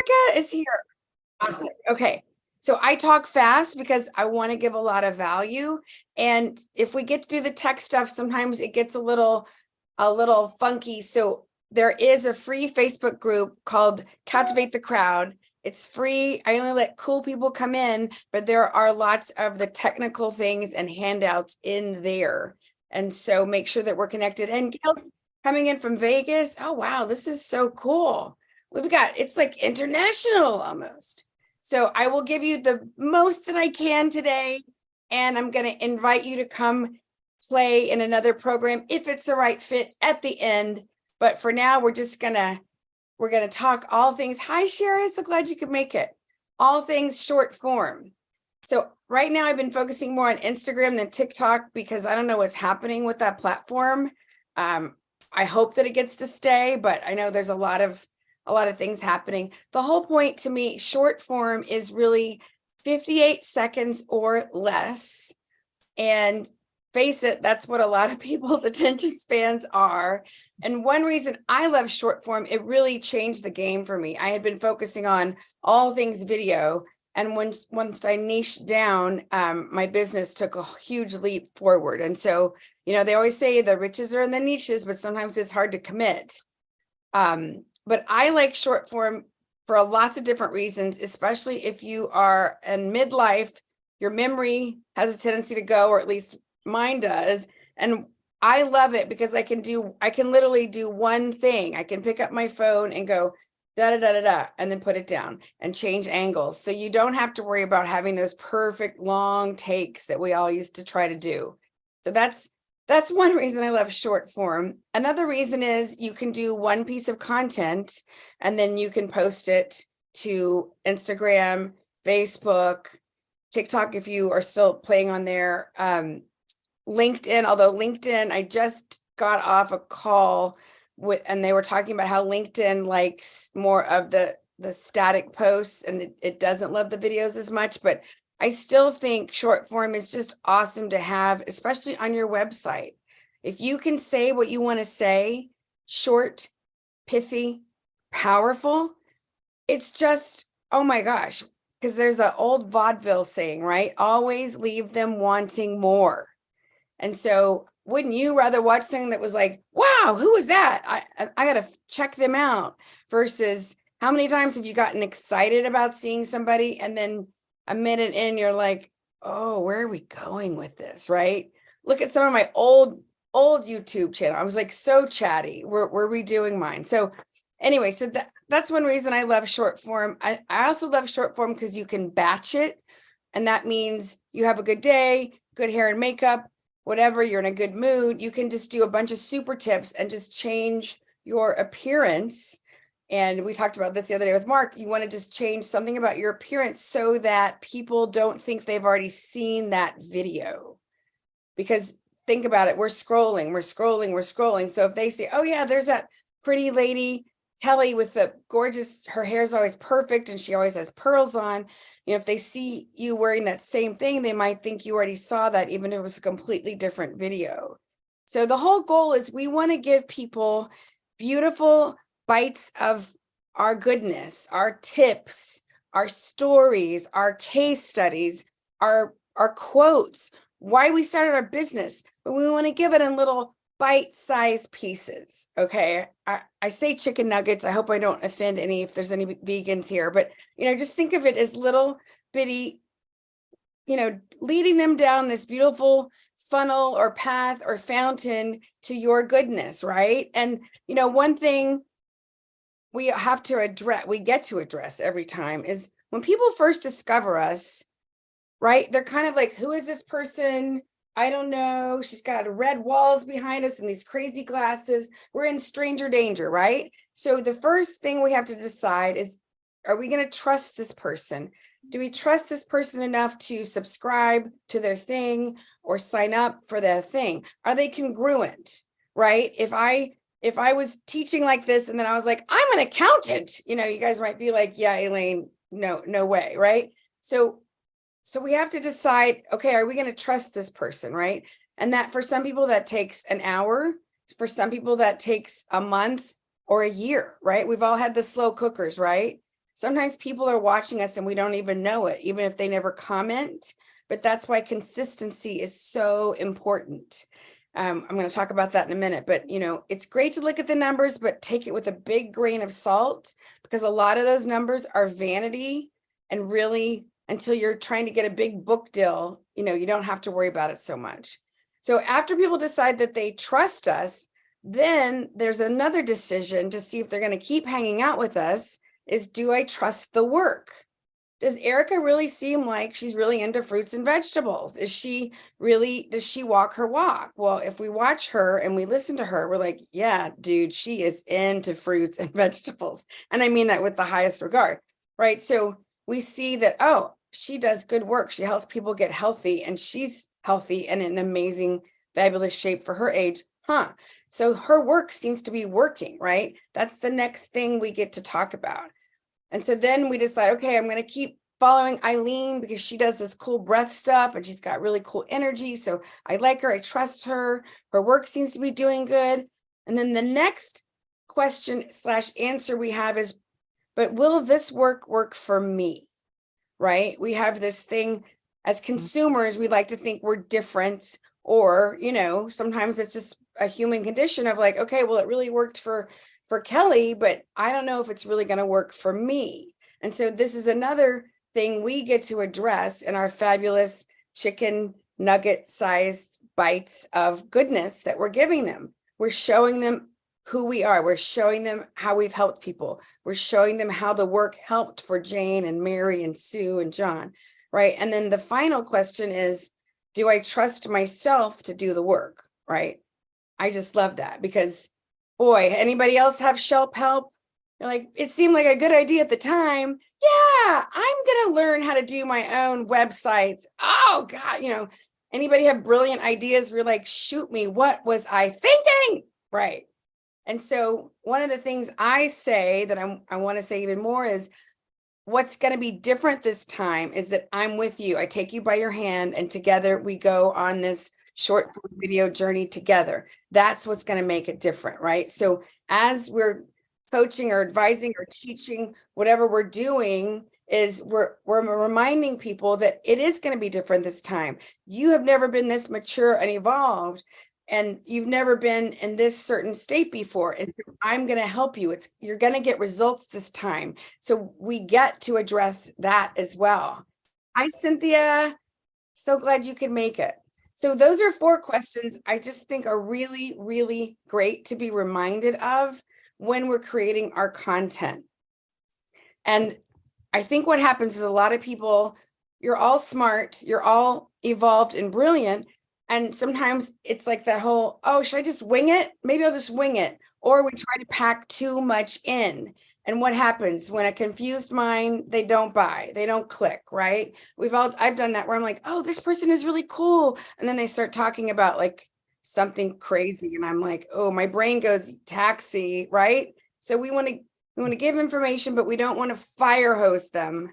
Erica is here. Awesome. Okay. So I talk fast because I want to give a lot of value. And if we get to do the tech stuff, sometimes it gets a little funky. So there is a free Facebook group called Captivate the Crowd. It's free. I only let cool people come in, but there are lots of the technical things and handouts in there. And so make sure that we're connected. And Gail's coming in from Vegas. Oh, wow. This is so cool. It's like international almost. So I will give you the most that I can today. And I'm going to invite you to come play in another program if it's the right fit at the end. But for now, we're gonna talk all things. Hi, Sherry. So glad you could make it. All things short form. So right now I've been focusing more on Instagram than TikTok because I don't know what's happening with that platform. I hope that it gets to stay, but I know there's a lot of things happening. The whole point to me, short form is really 58 seconds or less. And face it, that's what a lot of people's attention spans are. And one reason I love short form, it really changed the game for me. I had been focusing on all things video. And once I niched down, my business took a huge leap forward. And so, they always say the riches are in the niches, but sometimes it's hard to commit. But I like short form for lots of different reasons, especially if you are in midlife, your memory has a tendency to go, or at least mine does. And I love it because I can literally do one thing. I can pick up my phone and go da da da da da, and then put it down and change angles. So you don't have to worry about having those perfect long takes that we all used to try to do. So that's one reason I love short form. Another reason is you can do one piece of content and then you can post it to Instagram, Facebook, TikTok, if you are still playing on there, LinkedIn, although LinkedIn, I just got off a call and they were talking about how LinkedIn likes more of the static posts and it doesn't love the videos as much, but I still think short form is just awesome to have, especially on your website. If you can say what you want to say, short, pithy, powerful, it's just, oh my gosh, because there's an old vaudeville saying, right? Always leave them wanting more. And so wouldn't you rather watch something that was like, wow, who was that? I got to check them out, versus how many times have you gotten excited about seeing somebody and then a minute in, you're like, oh, where are we going with this, right? Look at some of my old YouTube channel. I was like so chatty. We're redoing mine. So anyway, so that's one reason I love short form. I also love short form because you can batch it. And that means you have a good day, good hair and makeup, whatever, you're in a good mood. You can just do a bunch of super tips and just change your appearance. And we talked about this the other day with Mark. You want to just change something about your appearance so that people don't think they've already seen that video. Because think about it, we're scrolling. So if they say, oh yeah, there's that pretty lady, Kelly, with the gorgeous, her hair's always perfect and she always has pearls on. If they see you wearing that same thing, they might think you already saw that, even if it was a completely different video. So the whole goal is we want to give people beautiful bites of our goodness, our tips, our stories, our case studies, our quotes, why we started our business, but we want to give it in little bite-sized pieces. Okay. I say chicken nuggets. I hope I don't offend if there's any vegans here, but just think of it as little bitty, leading them down this beautiful funnel or path or fountain to your goodness, right? And one thing we get to address every time is when people first discover us, right? They're kind of like, who is this person? I don't know. She's got red walls behind us and these crazy glasses. We're in stranger danger, right? So the first thing we have to decide is, are we going to trust this person? Do we trust this person enough to subscribe to their thing or sign up for their thing? Are they congruent, right? If I was teaching like this and then I was like, I'm an accountant, you guys might be like, yeah, Elaine, no way, right? So we have to decide, okay, are we going to trust this person, right? And that for some people that takes an hour, for some people that takes a month or a year, right? We've all had the slow cookers, right? Sometimes people are watching us and we don't even know it, even if they never comment. But that's why consistency is so important. I'm going to talk about that in a minute, but it's great to look at the numbers, but take it with a big grain of salt, because a lot of those numbers are vanity, and really, until you're trying to get a big book deal, you don't have to worry about it so much. So after people decide that they trust us, then there's another decision to see if they're going to keep hanging out with us, is, do I trust the work? Does Erica really seem like she's really into fruits and vegetables? Does she walk her walk? Well, if we watch her and we listen to her, we're like, yeah, dude, she is into fruits and vegetables. And I mean that with the highest regard, right? So we see that, oh, she does good work. She helps people get healthy, and she's healthy and in amazing, fabulous shape for her age. So her work seems to be working, right? That's the next thing we get to talk about. And so then we decide, okay, I'm going to keep following Eileen because she does this cool breath stuff and she's got really cool energy. So I like her. I trust her. Her work seems to be doing good. And then the next question / answer we have is, but will this work for me? Right? We have this thing as consumers, we like to think we're different, or, sometimes it's just a human condition of like, okay, well, it really worked for Kelly, but I don't know if it's really going to work for me. And so this is another thing we get to address in our fabulous chicken nugget sized bites of goodness that we're giving them. We're showing them who we are. We're showing them how we've helped people. We're showing them how the work helped for Jane and Mary and Sue and John, right? And then the final question is, do I trust myself to do the work, right? I just love that, because boy, anybody else have shelf help? You're like, it seemed like a good idea at the time. Yeah, I'm going to learn how to do my own websites. Oh God, anybody have brilliant ideas? We're like, shoot me. What was I thinking? Right. And so one of the things I say that I want to say even more is, what's going to be different this time is that I'm with you. I take you by your hand, and together we go on this short video journey together. That's what's going to make it different, right? So as we're coaching or advising or teaching, whatever we're doing, is we're reminding people that it is going to be different this time. You have never been this mature and evolved, and you've never been in this certain state before. And so I'm going to help you. You're going to get results this time. So we get to address that as well. Hi, Cynthia. So glad you could make it. So those are 4 questions I just think are really, really great to be reminded of when we're creating our content. And I think what happens is, a lot of people, you're all smart, you're all evolved and brilliant. And sometimes it's like that whole, oh, should I just wing it? Maybe I'll just wing it. Or we try to pack too much in. And what happens when a confused mind, they don't buy, they don't click, right? I've done that, where I'm like, oh, this person is really cool. And then they start talking about like something crazy. And I'm like, oh, my brain goes taxi, right? So we want to give information, but we don't want to fire hose them.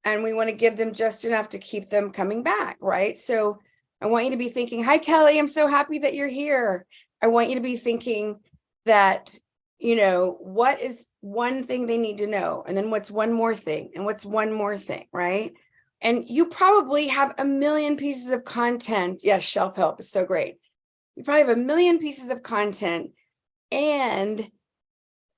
And we want to give them just enough to keep them coming back, right? So I want you to be thinking, hi, Kelly, I'm so happy that you're here. I want you to be thinking that, what is one thing they need to know? And then what's one more thing? And what's one more thing, right? And you probably have a million pieces of content. Yes, shelf help is so great. You probably have a million pieces of content. And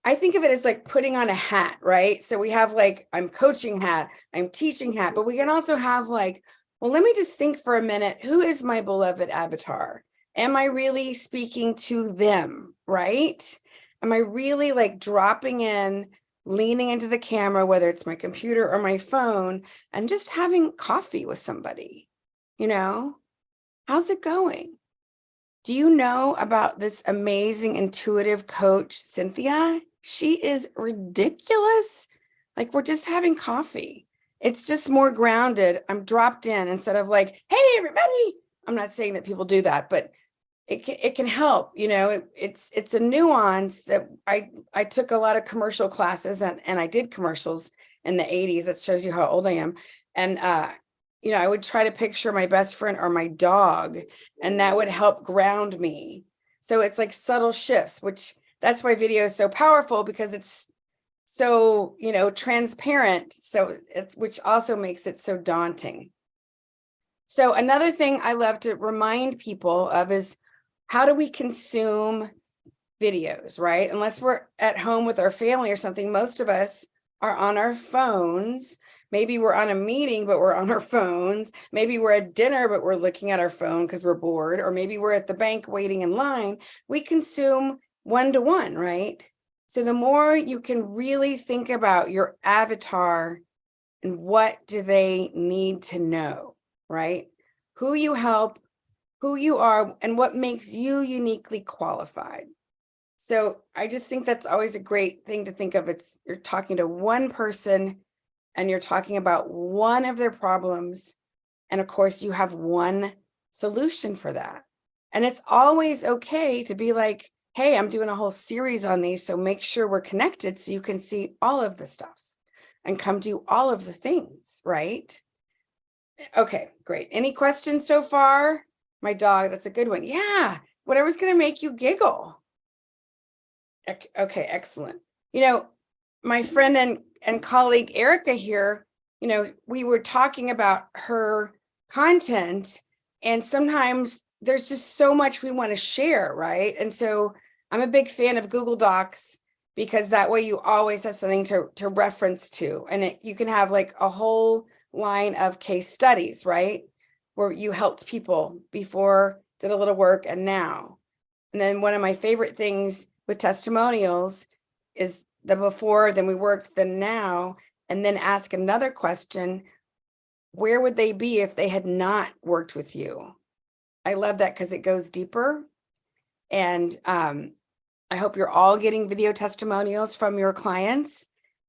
I think of it as like putting on a hat, right? So we have like, I'm coaching hat, I'm teaching hat, but we can also have like, well, let me just think for a minute. Who is my beloved avatar? Am I really speaking to them, right? Am I really like dropping in, leaning into the camera, whether it's my computer or my phone, and just having coffee with somebody? How's it going? Do you know about this amazing intuitive coach, Cynthia? She is ridiculous. Like, we're just having coffee. It's just more grounded. I'm dropped in instead of like, hey, everybody. I'm not saying that people do that, but it can help. It's a nuance that I took a lot of commercial classes, and I did commercials in the 80s. That shows you how old I am. And I would try to picture my best friend or my dog, and that would help ground me. So it's like subtle shifts, which that's why video is so powerful, because it's so, transparent. So which also makes it so daunting. So another thing I love to remind people of is, how do we consume videos, right? Unless we're at home with our family or something, most of us are on our phones. Maybe we're on a meeting, but we're on our phones. Maybe we're at dinner, but we're looking at our phone because we're bored. Or maybe we're at the bank waiting in line. We consume one-to-one, right? So the more you can really think about your avatar and what do they need to know, right? Who you help, who you are, and what makes you uniquely qualified. So I just think that's always a great thing to think of. You're talking to one person and you're talking about one of their problems. And of course, you have one solution for that. And it's always okay to be like, hey, I'm doing a whole series on these, so make sure we're connected so you can see all of the stuff and come do all of the things, right? Okay, great. Any questions so far? My dog, that's a good one. Yeah, whatever's going to make you giggle. Okay, excellent. My friend and colleague Erica here, we were talking about her content, and sometimes there's just so much we want to share, right? And so I'm a big fan of Google Docs, because that way you always have something to reference to, and you can have like a whole line of case studies, right? Where you helped people before, did a little work, and now. And then one of my favorite things with testimonials is the before, then we worked, the now, and then ask another question: where would they be if they had not worked with you? I love that because it goes deeper. And I hope you're all getting video testimonials from your clients.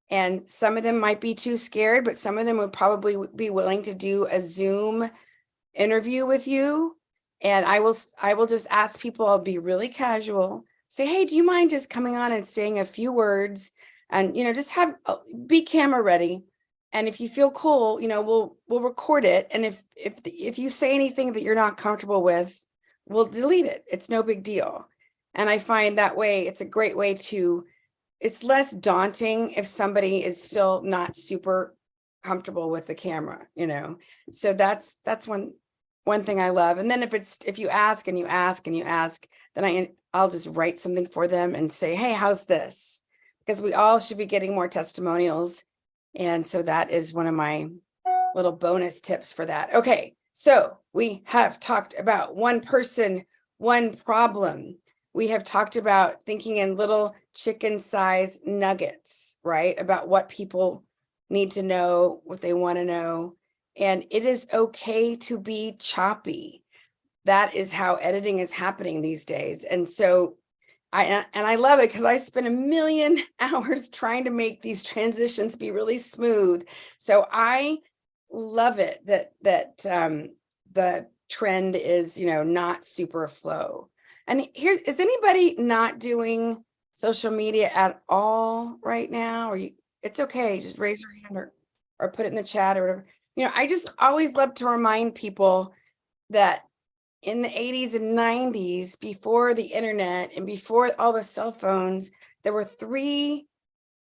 And some of them might be too scared, but some of them would probably be willing to do a Zoom interview with you. And I will just ask people, I'll be really casual, say, hey, do you mind just coming on and saying a few words? And, just be camera ready. And if you feel cool, we'll record it. And if you say anything that you're not comfortable with, we'll delete it. It's no big deal. And I find that way, it's a great way it's less daunting if somebody is still not super comfortable with the camera, So that's one thing I love. And then if you ask and you ask and you ask, then I'll just write something for them and say, hey, how's this? Because we all should be getting more testimonials. And so that is one of my little bonus tips for that. Okay, so we have talked about one person, one problem. We have talked about thinking in little chicken-sized nuggets, right? About what people need to know, what they want to know. And it is okay to be choppy. That is how editing is happening these days. And so I love it because I spend a million hours trying to make these transitions be really smooth. So I love it that the trend is, not super flow. And is anybody not doing social media at all right now? Or it's okay, just raise your hand or put it in the chat or whatever. I just always love to remind people that in the 80s and 90s, before the internet and before all the cell phones, there were 3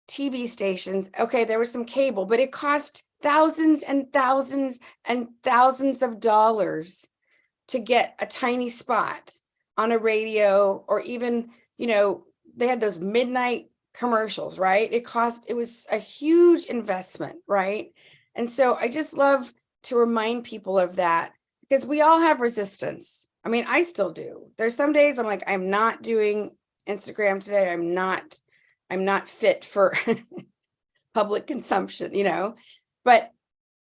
TV stations. Okay, there was some cable, but it cost thousands and thousands and thousands of dollars to get a tiny spot on a radio, or even, they had those midnight commercials, right? It was a huge investment, right? And so I just love to remind people of that, because we all have resistance. I mean, I still do. There's some days I'm like, I'm not doing Instagram today. I'm not fit for public consumption, But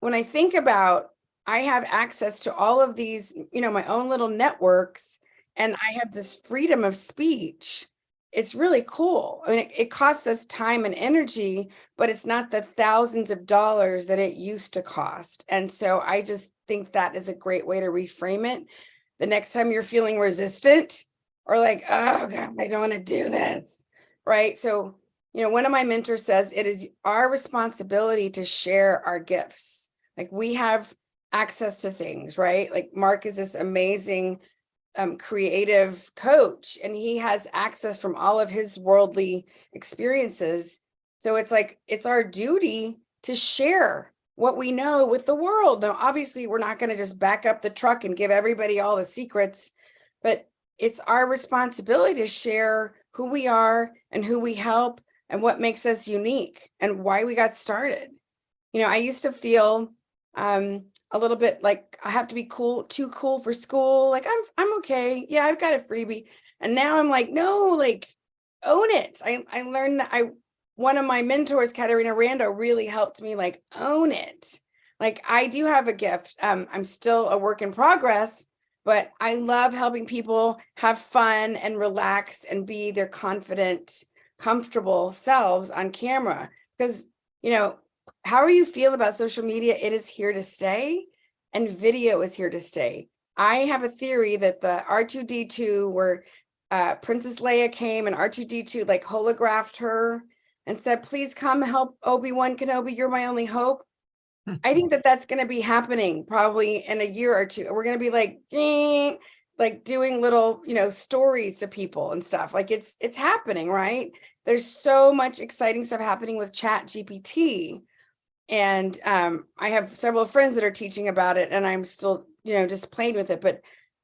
when I think about, I have access to all of these, my own little networks, and I have this freedom of speech. It's really cool. I mean, it costs us time and energy, but it's not the thousands of dollars that it used to cost. And so I just think that is a great way to reframe it. The next time you're feeling resistant or like, oh God, I don't want to do this, right? So, one of my mentors says it is our responsibility to share our gifts. Like, we have access to things, right? Like, Mark is this amazing creative coach, and he has access from all of his worldly experiences. So it's like, it's our duty to share what we know with the world. Now, obviously, we're not going to just back up the truck and give everybody all the secrets, but it's our responsibility to share who we are and who we help and what makes us unique and why we got started. You know, I used to feel a little bit like I have to be cool, too cool for school. Like I'm okay. Yeah, I've got a freebie. And now I'm like, no, like own it. I learned that one of my mentors, Katarina Rando, really helped me like own it. Like I do have a gift. I'm still a work in progress, but I love helping people have fun and relax and be their confident, comfortable selves on camera. Because, you know, however you feel about social media, it is here to stay, and video is here to stay. I have a theory that the R2D2, where Princess Leia came and R2D2 like holographed her and said, please come help Obi-Wan Kenobi, you're my only hope. I think that that's going to be happening probably in a year or two. We're going to be like doing little, you know, stories to people and stuff. Like it's happening, right? There's so much exciting stuff happening with Chat GPT. And I have several friends that are teaching about it, and I'm still, you know, just playing with it. But,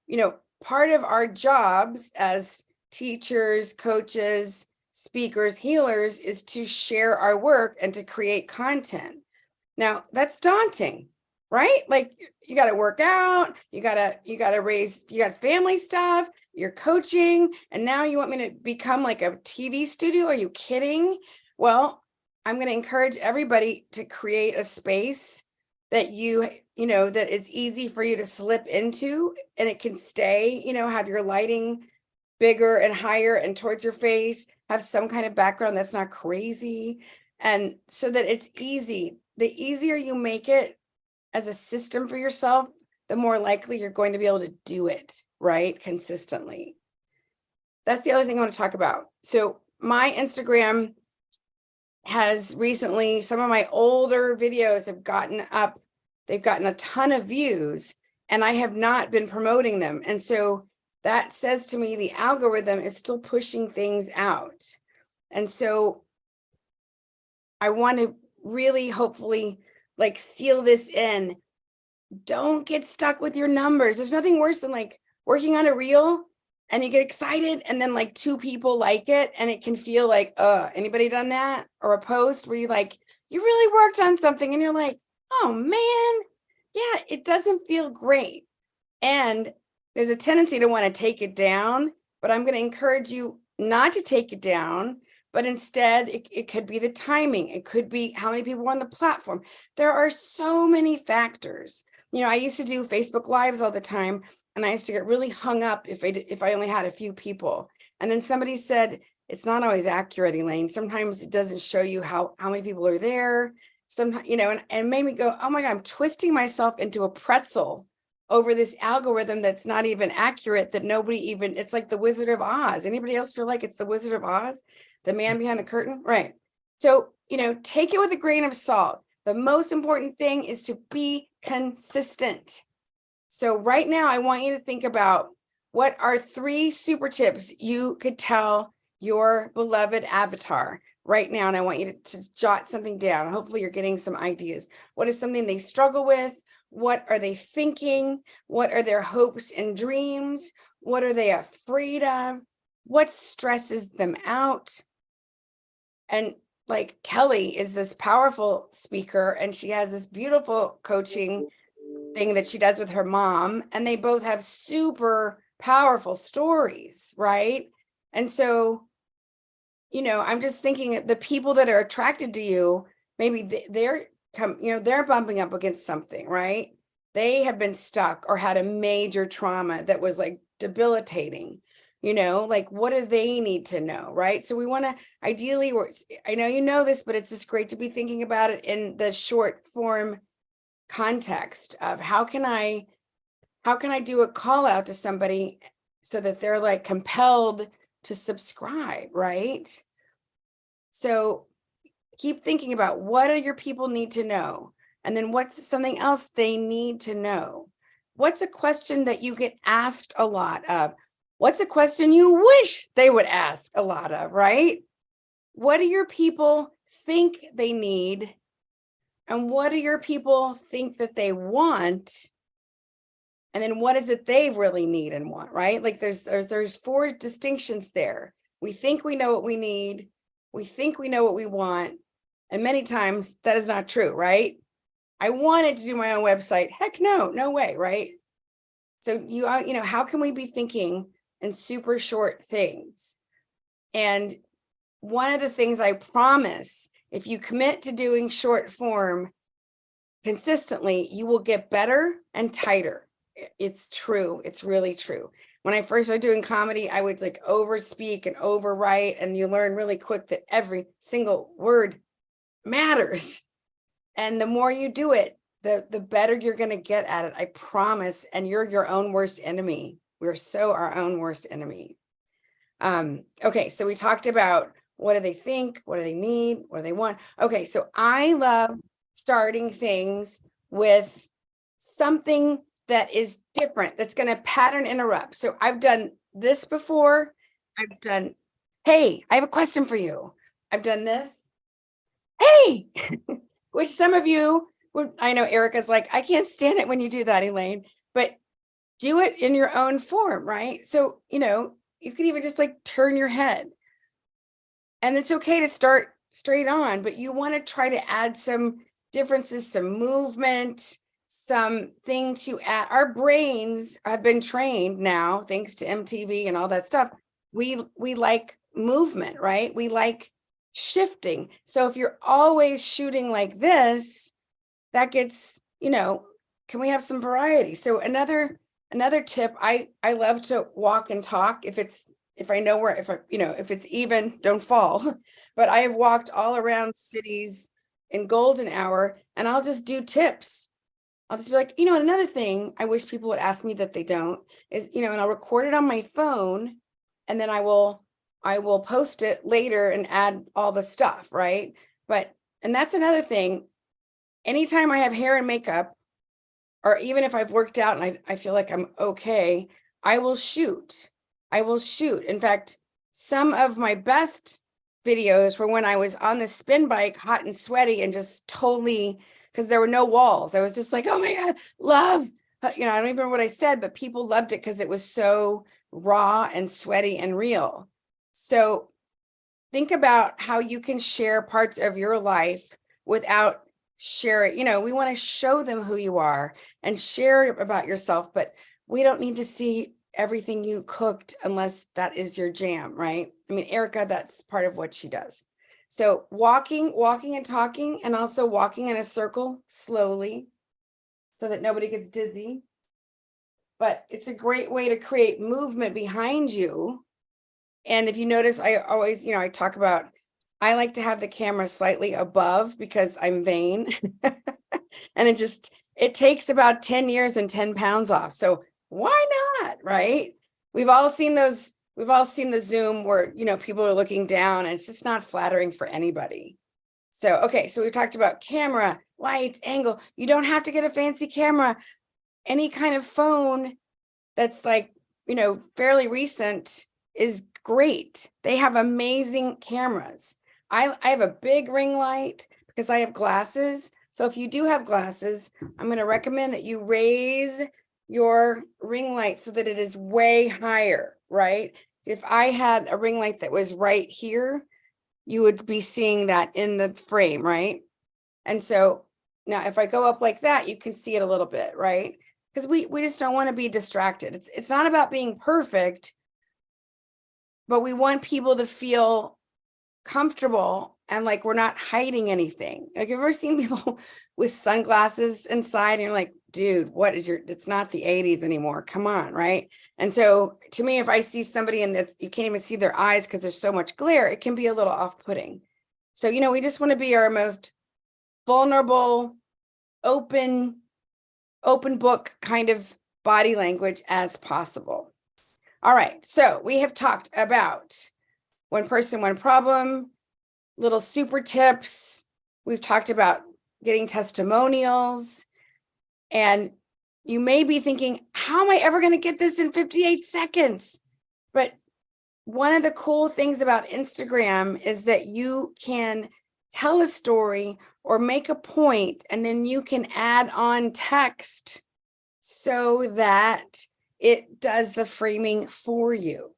you know, part of our jobs as teachers, coaches, speakers, healers is to share our work and to create content. Now, that's daunting, right? Like you got to work out, you got to raise, you got family stuff, you're coaching, and now you want me to become like a TV studio? Are you kidding? Well, I'm going to encourage everybody to create a space that you know, that it's easy for you to slip into, and it can stay, you know, have your lighting bigger and higher and towards your face, have some kind of background that's not crazy. And so that it's easy. The easier you make it as a system for yourself, the more likely you're going to be able to do it, right? Consistently. That's the other thing I want to talk about. So my Instagram has recently, some of my older videos have gotten up, they've gotten a ton of views, and I have not been promoting them. And so that says to me, the algorithm is still pushing things out. And so I want to really hopefully like seal this in. Don't get stuck with your numbers. There's nothing worse than like working on a reel and you get excited and then like 2 people like it, and it can feel like, anybody done that? Or a post where you like, you really worked on something and you're like, oh man, yeah, it doesn't feel great. And there's a tendency to want to take it down, but I'm going to encourage you not to take it down, but instead it could be the timing. It could be how many people are on the platform. There are so many factors. You know, I used to do Facebook Lives all the time, and I used to get really hung up if I only had a few people. And then somebody said, it's not always accurate, Elaine. Sometimes it doesn't show you how many people are there. Sometimes, you know, and it made me go, oh my God, I'm twisting myself into a pretzel over this algorithm that's not even accurate, that nobody even, it's like the Wizard of Oz. Anybody else feel like it's the Wizard of Oz? The man behind the curtain? Right. So, you know, take it with a grain of salt. The most important thing is to be consistent. So right now, I want you to think about what are 3 super tips you could tell your beloved avatar right now. And I want you to jot something down. Hopefully you're getting some ideas. What is something they struggle with? What are they thinking? What are their hopes and dreams? What are they afraid of? What stresses them out? And like Kelly is this powerful speaker, and she has this beautiful coaching thing that she does with her mom, and they both have super powerful stories, right? And so, you know, I'm just thinking the people that are attracted to you, maybe they're bumping up against something, right? They have been stuck or had a major trauma that was like debilitating. You know, like what do they need to know, right? So we want to ideally, I know you know this, but it's just great to be thinking about it in the short form context of how can I do a call out to somebody so that they're like compelled to subscribe, right? So keep thinking about what do your people need to know, and then what's something else they need to know. What's a question that you get asked a lot of? What's a question you wish they would ask a lot of, right? What do your people think they need and what do your people think that they want? And then what is it they really need and want, right? Like there's 4 distinctions there. We think we know what we need. We think we know what we want. And many times that is not true, right? I wanted to do my own website. Heck no, no way, right? So how can we be thinking in super short things? And one of the things I promise, if you commit to doing short form consistently, you will get better and tighter. It's true. It's really true. When I first started doing comedy, I would like overspeak and overwrite, and you learn really quick that every single word matters. And the more you do it, the better you're going to get at it. I promise. And you're your own worst enemy. We're so our own worst enemy. Okay, so we talked about what do they think, what do they need, what do they want. Okay, so I love starting things with something that is different, that's going to pattern interrupt. So I've done this before. I've done, hey, I have a question for you. I've done this. Hey, which some of you would, I know Erica's like, I can't stand it when you do that, Elaine, but do it in your own form, right? So, you could even just like turn your head. And it's okay to start straight on, but you want to try to add some differences, some movement, something to add. Our brains have been trained now, thanks to MTV and all that stuff. We like movement, right? We like shifting. So if you're always shooting like this, that gets, can we have some variety? So another tip, I love to walk and talk. If I know where, if it's even, don't fall. But I have walked all around cities in golden hour, and I'll just do tips. I'll just be like, another thing I wish people would ask me that they don't is, and I'll record it on my phone, and then I will post it later and add all the stuff, right? And that's another thing. Anytime I have hair and makeup, or even if I've worked out and I feel like I'm okay, I will shoot. In fact, some of my best videos were when I was on the spin bike, hot and sweaty, and just totally, because there were no walls. I was just like, oh my God, love. I don't even remember what I said, but people loved it because it was so raw and sweaty and real. So think about how you can share parts of your life without sharing. We want to show them who you are and share about yourself, but we don't need to see everything you cooked unless that is your jam, right? I mean, Erica, that's part of what she does. So walking and talking, and also walking in a circle slowly so that nobody gets dizzy. But it's a great way to create movement behind you. And if you notice, I always, I talk about, I like to have the camera slightly above because I'm vain. And it takes about 10 years and 10 pounds off. So why not, right? We've all seen the Zoom where, people are looking down, and it's just not flattering for anybody. So, okay, so we've talked about camera, lights, angle. You don't have to get a fancy camera. Any kind of phone that's like, fairly recent is great. They have amazing cameras. I have a big ring light because I have glasses. So if you do have glasses, I'm going to recommend that you raise your ring light so that it is way higher, right? If I had a ring light that was right here, you would be seeing that in the frame, right? And so now if I go up like that, you can see it a little bit, right? Because we just don't want to be distracted. It's not about being perfect, but we want people to feel comfortable and like we're not hiding anything. Like, have you ever seen people with sunglasses inside and you're like, dude, it's not the 80s anymore. Come on, right? And so to me, if I see somebody and you can't even see their eyes because there's so much glare, it can be a little off-putting. So, we just want to be our most vulnerable, open book kind of body language as possible. All right, so we have talked about one person, one problem, little super tips. We've talked about getting testimonials. And you may be thinking, how am I ever going to get this in 58 seconds? But one of the cool things about Instagram is that you can tell a story or make a point, and then you can add on text so that it does the framing for you.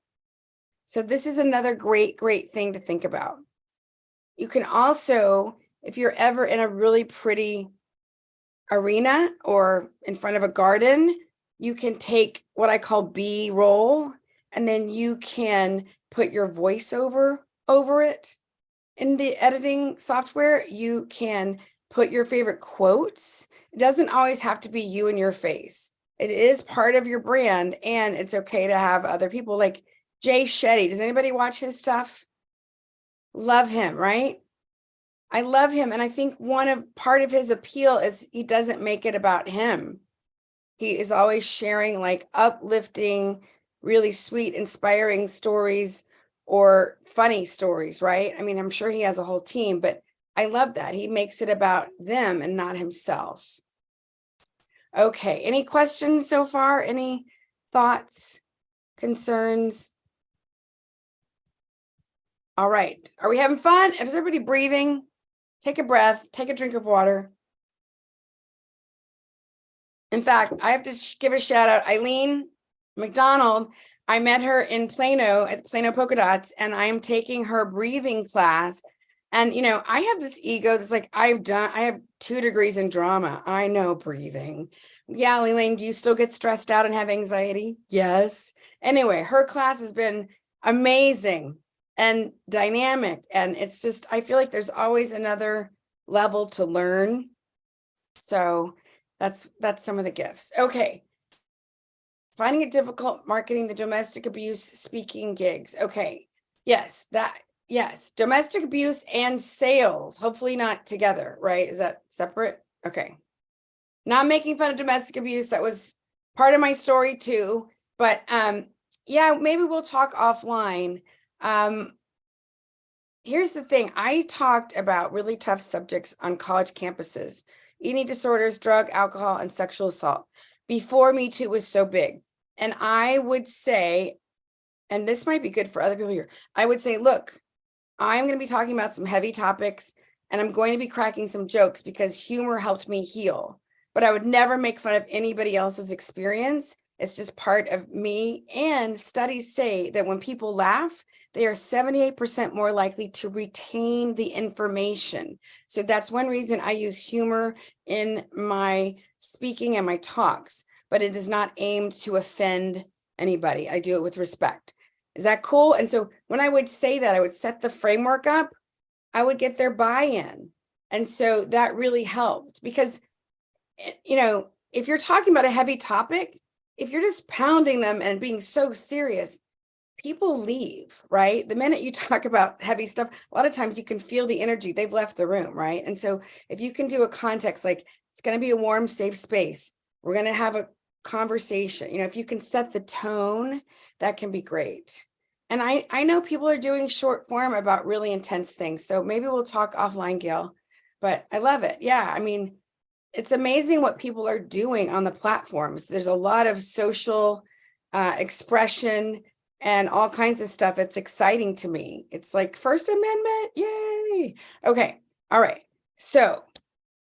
So this is another great thing to think about. You can also, if you're ever in a really pretty arena or in front of a garden, you can take what I call B-roll, and then you can put your voiceover over it. In the editing software, you can put your favorite quotes. It doesn't always have to be you and your face. It is part of your brand, and it's okay to have other people like Jay Shetty. Does anybody watch his stuff? Love him, right? I love him. And I think part of his appeal is he doesn't make it about him. He is always sharing like uplifting, really sweet, inspiring stories or funny stories, right? I mean, I'm sure he has a whole team, but I love that. He makes it about them and not himself. Okay, any questions so far? Any thoughts, concerns? All right, are we having fun? Is everybody breathing? Take a breath, take a drink of water. In fact, I have to give a shout out, Eileen McDonald. I met her in Plano at Plano Polka Dots, and I am taking her breathing class. And, you know, I have this ego that's like, I have 2 degrees in drama. I know breathing. Yeah, Elaine, do you still get stressed out and have anxiety? Yes. Anyway, her class has been amazing and dynamic. And it's just, I feel like there's always another level to learn. So that's some of the gifts. Okay. Finding it difficult marketing the domestic abuse speaking gigs. Okay. Yes, domestic abuse and sales, hopefully not together, right? Is that separate? Okay. Not making fun of domestic abuse. That was part of my story too. But yeah, maybe we'll talk offline. Here's the thing. I talked about really tough subjects on college campuses: eating disorders, drug, alcohol, and sexual assault before Me Too was so big. And I would say, and this might be good for other people here, I would say, look, I'm going to be talking about some heavy topics, and I'm going to be cracking some jokes because humor helped me heal. But I would never make fun of anybody else's experience. It's just part of me. And studies say that when people laugh, they are 78% more likely to retain the information. So that's one reason I use humor in my speaking and my talks, but it is not aimed to offend anybody. I do it with respect. Is that cool? And so when I would say that, I would set the framework up, I would get their buy-in. And so that really helped because, you know, if you're talking about a heavy topic, if you're just pounding them and being so serious, people leave, right? The minute you talk about heavy stuff, a lot of times you can feel the energy, they've left the room, right? And so if you can do a context, like it's going to be a warm, safe space, we're going to have a conversation, you know, if you can set the tone, that can be great. And I know people are doing short form about really intense things. So maybe we'll talk offline, Gail, but I love it. Yeah. I mean, it's amazing what people are doing on the platforms. There's a lot of social expression and all kinds of stuff. It's exciting to me. It's like First Amendment. Yay. Okay. All right. So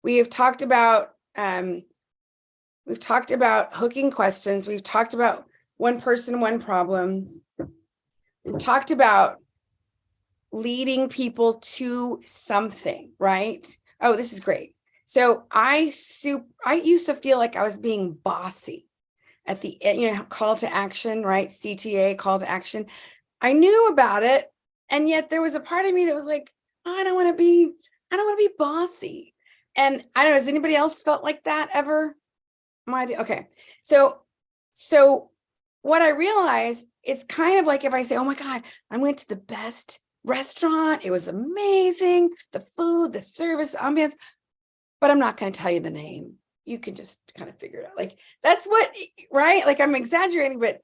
we have talked about, hooking questions. We've talked about one person, one problem. We've talked about leading people to something, right? Oh, this is great. So I used to feel like I was being bossy at the end, you know, call to action, right? CTA, call to action. I knew about it. And yet there was a part of me that was like, oh, I don't want to be bossy. And I don't know, has anybody else felt like that ever? Okay. So what I realized, it's kind of like if I say, oh my God, I went to the best restaurant. It was amazing. The food, the service, the ambiance, but I'm not going to tell you the name. You can just kind of figure it out. Like that's what, right? Like I'm exaggerating, but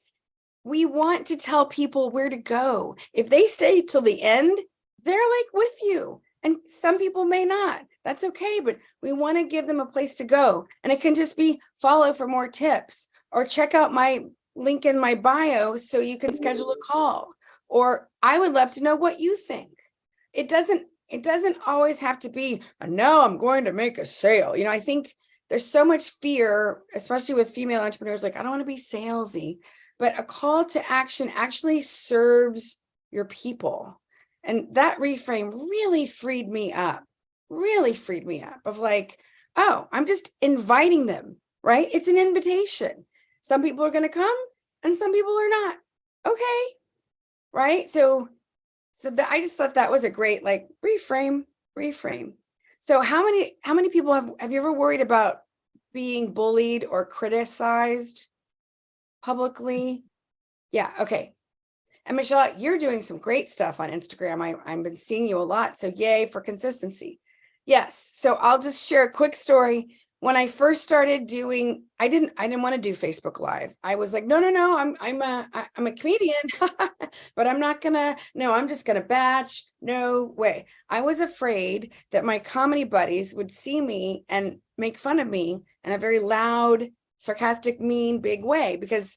we want to tell people where to go. If they stay till the end, they're like with you. And some people may not. That's okay, but we want to give them a place to go. And it can just be follow for more tips or check out my link in my bio so you can schedule a call. Or I would love to know what you think. It doesn't, it doesn't always have to be, no, I'm going to make a sale. You know, I think there's so much fear, especially with female entrepreneurs, like, I don't want to be salesy, but a call to action actually serves your people. And that reframe really freed me up of like, oh, I'm just inviting them, right? It's an invitation. Some people are going to come and some people are not. Okay. Right. So I just thought that was a great, like, reframe. So how many people have you ever worried about being bullied or criticized publicly? Yeah. Okay. And Michelle, you're doing some great stuff on Instagram. I've been seeing you a lot. So yay for consistency. Yes. So I'll just share a quick story. When I first started doing, I didn't want to do Facebook Live. I was like, no, I'm a comedian, but I'm just gonna batch. No way. I was afraid that my comedy buddies would see me and make fun of me in a very loud, sarcastic, mean, big way, because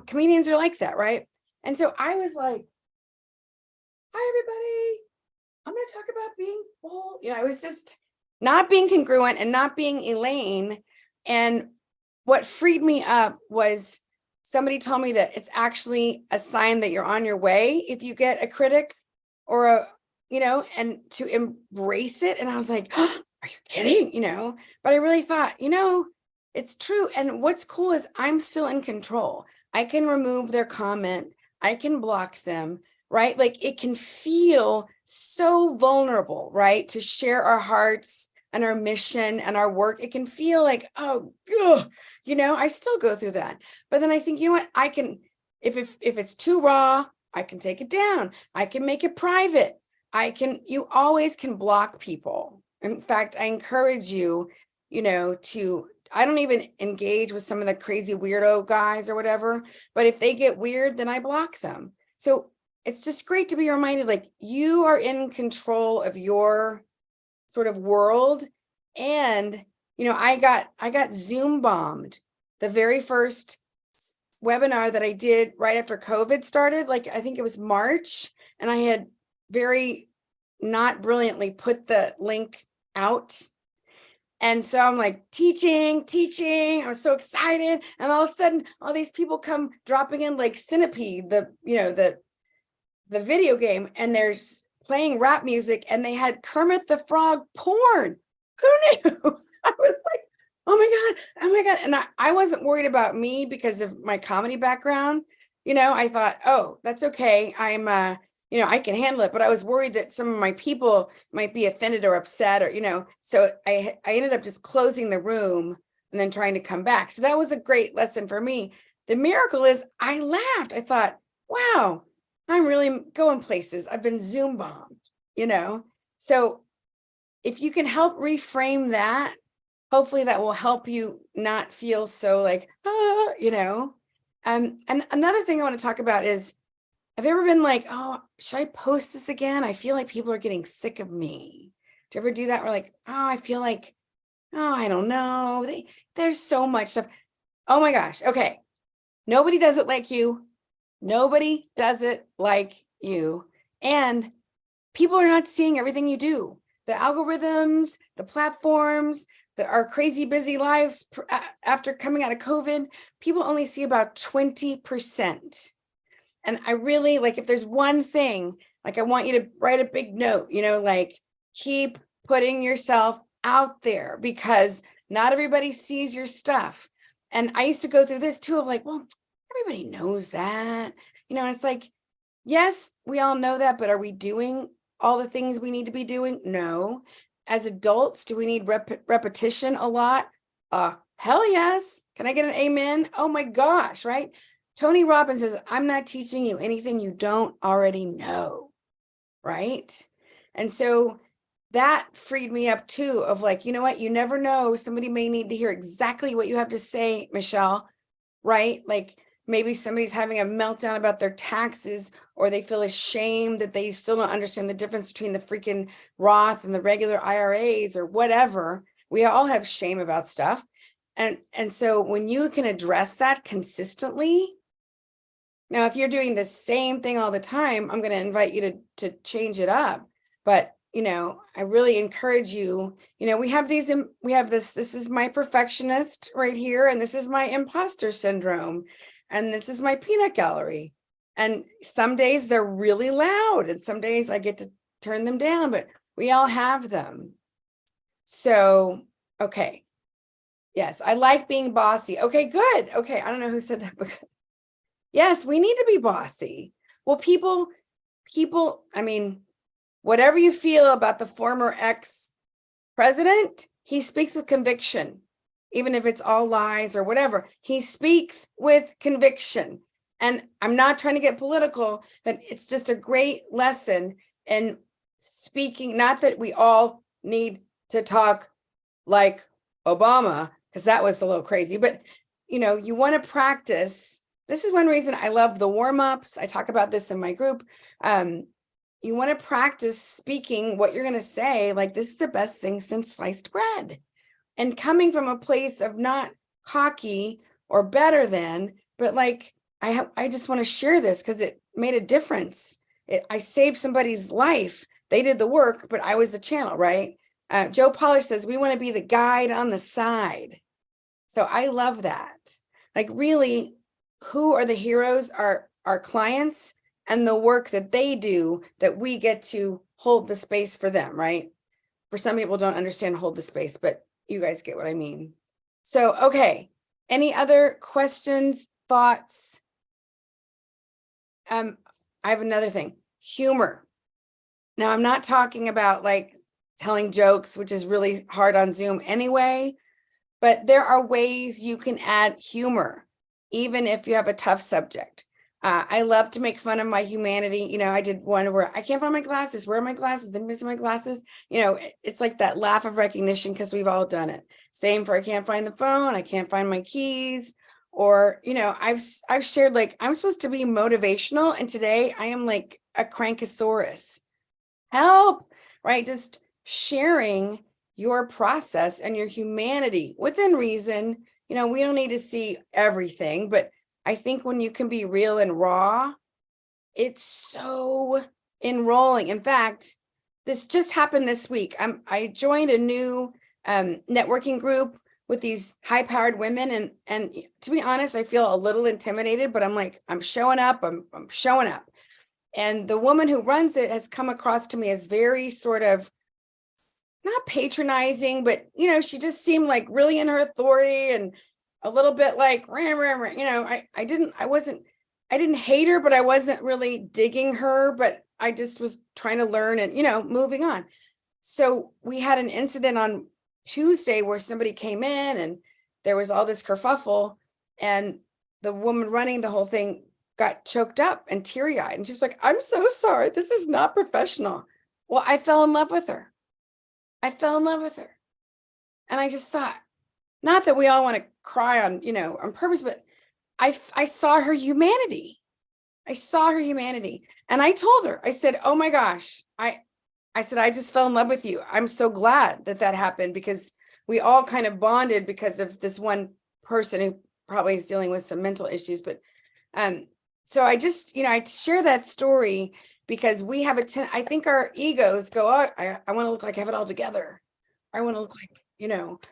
comedians are like that, right? And so I was like, hi, everybody. I'm going to talk about being bold. You know, I was just not being congruent and not being Elaine. And what freed me up was somebody told me that it's actually a sign that you're on your way if you get a critic or and to embrace it. And I was like, oh, are you kidding? But I really thought, it's true. And what's cool is I'm still in control. I can remove their comment. I can block them, right? Like, it can feel so vulnerable, right? To share our hearts and our mission and our work. It can feel like, oh, ugh, I still go through that. But then I think, what? I can, if it's too raw, I can take it down. I can make it private. You always can block people. In fact, I encourage you, I don't even engage with some of the crazy weirdo guys or whatever, but if they get weird, then I block them. So it's just great to be reminded, like, you are in control of your sort of world. And, I got Zoom bombed. The very first webinar that I did right after COVID started, like, I think it was March, and I had very not brilliantly put the link out. And so I'm like teaching. I was so excited. And all of a sudden, all these people come dropping in, like Centipede, the video game, and there's playing rap music, and they had Kermit the Frog porn. Who knew? I was like, oh my God. And I wasn't worried about me because of my comedy background. I thought, oh, that's okay. I can handle it, but I was worried that some of my people might be offended or upset or, so I ended up just closing the room and then trying to come back. So that was a great lesson for me. The miracle is I laughed. I thought, wow, I'm really going places. I've been Zoom bombed, So if you can help reframe that, hopefully that will help you not feel so like, and another thing I want to talk about is, have you ever been like, oh, should I post this again? I feel like people are getting sick of me. Do you ever do that? Or like, oh, I feel like, oh, I don't know. There's so much stuff. Oh my gosh. Okay. Nobody does it like you. Nobody does it like you. And people are not seeing everything you do. The algorithms, the platforms, our crazy busy lives after coming out of COVID, people only see about 20%. And I really, like, if there's one thing, like, I want you to write a big note, like, keep putting yourself out there, because not everybody sees your stuff. And I used to go through this too, of like, well, everybody knows that, and it's like, yes, we all know that, but are we doing all the things we need to be doing? No. As adults, do we need repetition a lot? Hell yes. Can I get an amen? Oh my gosh, right? Tony Robbins says, I'm not teaching you anything you don't already know, right? And so that freed me up too, of like, you know what? You never know. Somebody may need to hear exactly what you have to say, Michelle, right? Like, maybe somebody's having a meltdown about their taxes, or they feel ashamed that they still don't understand the difference between the freaking Roth and the regular IRAs or whatever. We all have shame about stuff. And so when you can address that consistently, now, if you're doing the same thing all the time, I'm going to invite you to change it up. But, I really encourage you, we have this is my perfectionist right here, and this is my imposter syndrome, and this is my peanut gallery. And some days they're really loud, and some days I get to turn them down, but we all have them. So, okay. Yes, I like being bossy. Okay, good. Okay, I don't know who said that, but yes, we need to be bossy. Well, people, I mean, whatever you feel about the former ex-president, he speaks with conviction, even if it's all lies or whatever. He speaks with conviction. And I'm not trying to get political, but it's just a great lesson in speaking. Not that we all need to talk like Obama, because that was a little crazy, but you want to practice. This is one reason I love the warm-ups. I talk about this in my group. You want to practice speaking what you're going to say, like, this is the best thing since sliced bread. And coming from a place of not cocky or better than, but like, I just want to share this because it made a difference. I saved somebody's life. They did the work, but I was the channel, right? Joe Polish says, we want to be the guide on the side. So I love that. Like, really, who are the heroes? Are our clients and the work that they do, that we get to hold the space for them, right? For some people don't understand hold the space, but you guys get what I mean. So, okay. Any other questions, thoughts? I have another thing, humor. Now, I'm not talking about like telling jokes, which is really hard on Zoom anyway, but there are ways you can add humor, even if you have a tough subject. I love to make fun of my humanity. I did one where I can't find my glasses. Where are my glasses? I'm missing my glasses. It's like that laugh of recognition because we've all done it. Same for I can't find the phone. I can't find my keys. Or, I've shared, like, I'm supposed to be motivational, and today I am like a crankosaurus. Help, right? Just sharing your process and your humanity within reason. We don't need to see everything, but I think when you can be real and raw, it's so enrolling. In fact, this just happened this week. I joined a new networking group with these high-powered women, and to be honest, I feel a little intimidated, but I'm like, I'm showing up. I'm showing up. And the woman who runs it has come across to me as very sort of not patronizing, but she just seemed like really in her authority and a little bit like, I didn't hate her, but I wasn't really digging her, but I just was trying to learn and, moving on. So we had an incident on Tuesday where somebody came in and there was all this kerfuffle, and the woman running the whole thing got choked up and teary-eyed. And she was like, I'm so sorry. This is not professional. Well, I fell in love with her. And I just thought, not that we all want to cry on purpose, but I saw her humanity. And I told her, I said, oh my gosh, I said, I just fell in love with you. I'm so glad that happened, because we all kind of bonded because of this one person who probably is dealing with some mental issues. But so I just, I share that story because we have I think our egos go, oh, I want to look like I have it all together. I want to look like,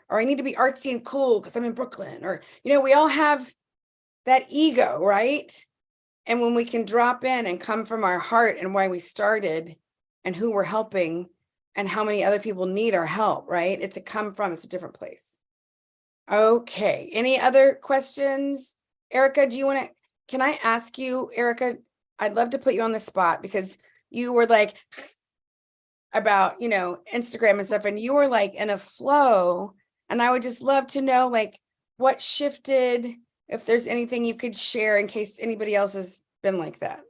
or I need to be artsy and cool because I'm in Brooklyn, or, we all have that ego, right? And when we can drop in and come from our heart and why we started and who we're helping and how many other people need our help, right? It's a different place. Okay. Any other questions? Erica, can I ask you, Erica, I'd love to put you on the spot because you were like about, Instagram and stuff, and you were like in a flow, and I would just love to know like what shifted, if there's anything you could share in case anybody else has been like that.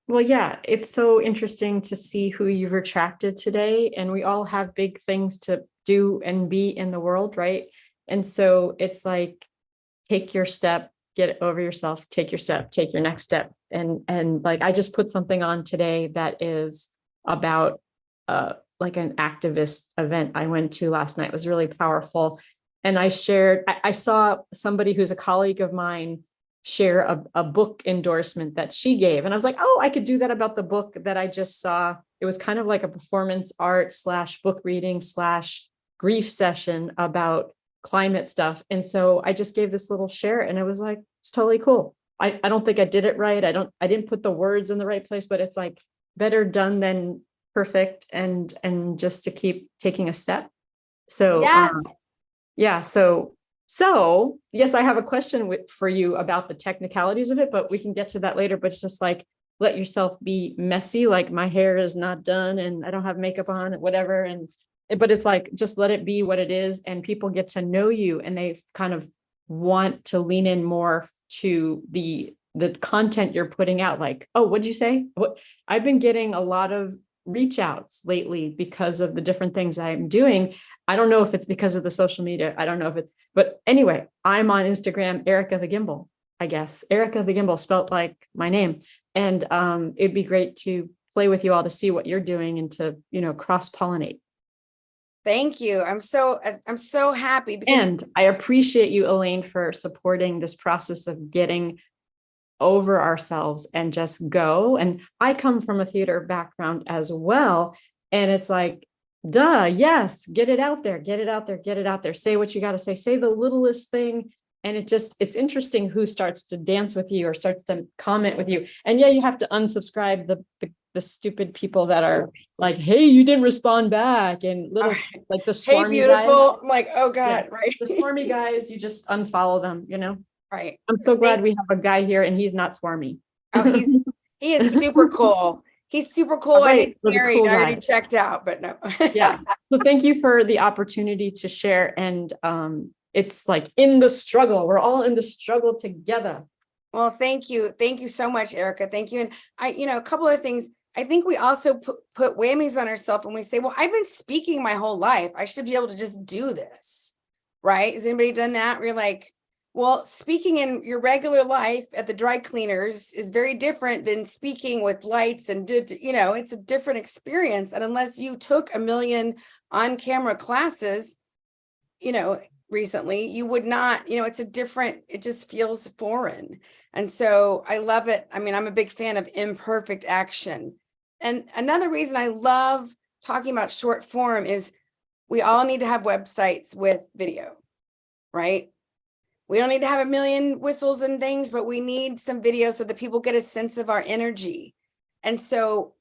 Well, yeah, it's so interesting to see who you've attracted today, and we all have big things to do and be in the world, right? And so it's like, take your step, get over yourself, take your step, take your next step. And like, I just put something on today that is about like an activist event I went to last night. It was really powerful. And I saw somebody who's a colleague of mine share a book endorsement that she gave. And I was like, oh, I could do that about the book that I just saw. It was kind of like a performance art / book reading / grief session about climate stuff. And so I just gave this little share and it was like, it's totally cool. I don't think I did it right. I didn't put the words in the right place, but it's like better done than perfect, and just to keep taking a step. So Yes. yeah, so yes, I have a question for you about the technicalities of it, but we can get to that later. But it's just like, let yourself be messy. Like my hair is not done and I don't have makeup on, whatever. But it's like, just let it be what it is. And people get to know you and they kind of want to lean in more to the content you're putting out. Like, oh, what'd you say? What I've been getting a lot of reach outs lately because of the different things I'm doing. I don't know if it's because of the social media. I don't know if it's, but anyway, I'm on Instagram, Erica the Gimbal, I guess. Erica the Gimbal, spelt like my name. And it'd be great to play with you all to see what you're doing and to, cross-pollinate. Thank you. I'm so happy because And I appreciate you, Elaine, for supporting this process of getting over ourselves and just go. And I come from a theater background as well. And it's like, duh, yes, get it out there, get it out there, get it out there. Say what you got to say the littlest thing. And it's interesting who starts to dance with you or starts to comment with you. And yeah, you have to unsubscribe the stupid people that are like, hey, you didn't respond back. And little like the hey, swarmy beautiful. guys. I'm like, oh God, Yeah. right. The swarmy guys, you just unfollow them, Right. I'm so glad we have a guy here and he's not swarmy. Oh, he is super cool. He's super cool All and right, he's for the married. cool I already guy. checked out, but no. Yeah. So thank you for the opportunity to share. And it's like in the struggle. We're all in the struggle together. Well, thank you. Thank you so much, Erica. Thank you. And a couple of things. I think we also put whammies on ourselves when we say, well, I've been speaking my whole life. I should be able to just do this. Right? Has anybody done that? Where you're like, well, speaking in your regular life at the dry cleaners is very different than speaking with lights and it's a different experience. And unless you took 1 million on-camera classes, recently, you would not, it just feels foreign. And so I love it. I mean, I'm a big fan of imperfect action. And another reason I love talking about short form is we all need to have websites with video, right? We don't need to have 1 million whistles and things, but we need some video so that people get a sense of our energy. And so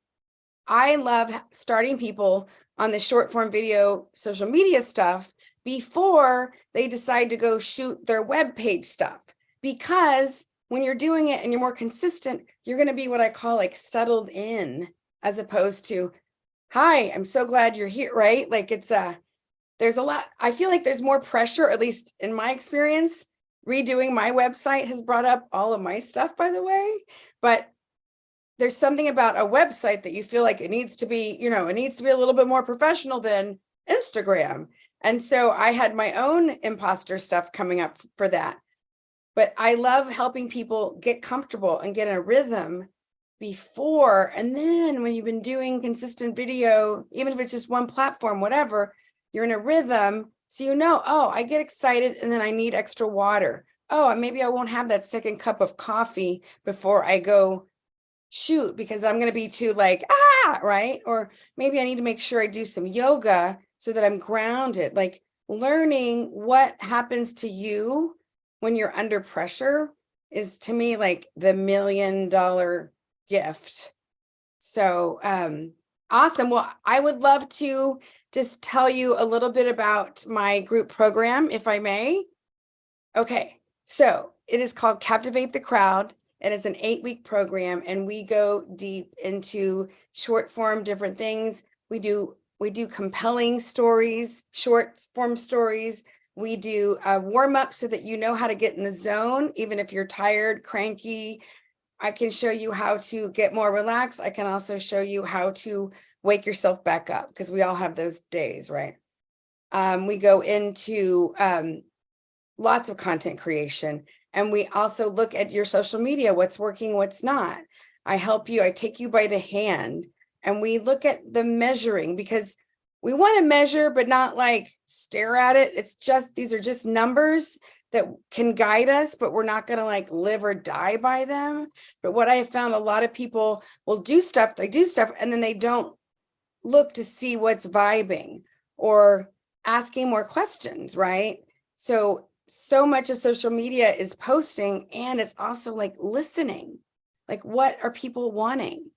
I love starting people on the short form video social media stuff before they decide to go shoot their web page stuff. Because when you're doing it and you're more consistent, you're going to be what I call like settled in, as opposed to, hi, I'm so glad you're here, right? Like there's a lot, I feel like there's more pressure, at least in my experience. Redoing my website has brought up all of my stuff, by the way, but there's something about a website that you feel like it needs to be, it needs to be a little bit more professional than Instagram. And so I had my own imposter stuff coming up for that. But I love helping people get comfortable and get in a rhythm before. And then when you've been doing consistent video, even if it's just one platform, whatever, you're in a rhythm. So oh, I get excited and then I need extra water. Oh, maybe I won't have that second cup of coffee before I go shoot because I'm going to be too right? Or maybe I need to make sure I do some yoga so that I'm grounded. Like learning what happens to you when you're under pressure is to me like the $1 million gift. So awesome. Well, I would love to just tell you a little bit about my group program, if I may. Okay, so it is called Captivate the Crowd. And it's an 8-week program, and we go deep into short form, different things. We do compelling stories, short form stories. We do a warm up so that you know how to get in the zone, even if you're tired, cranky. I can show you how to get more relaxed. I can also show you how to wake yourself back up because we all have those days, right? We go into lots of content creation. And we also look at your social media, what's working, what's not. I help you, I take you by the hand, and we look at the measuring because we want to measure, but not like stare at it. It's just, these are just numbers that can guide us, but we're not going to like live or die by them. But what I have found, a lot of people will do stuff, they do stuff, and then they don't look to see what's vibing or asking more questions, right? So much of social media is posting, and it's also like listening. Like, what are people wanting?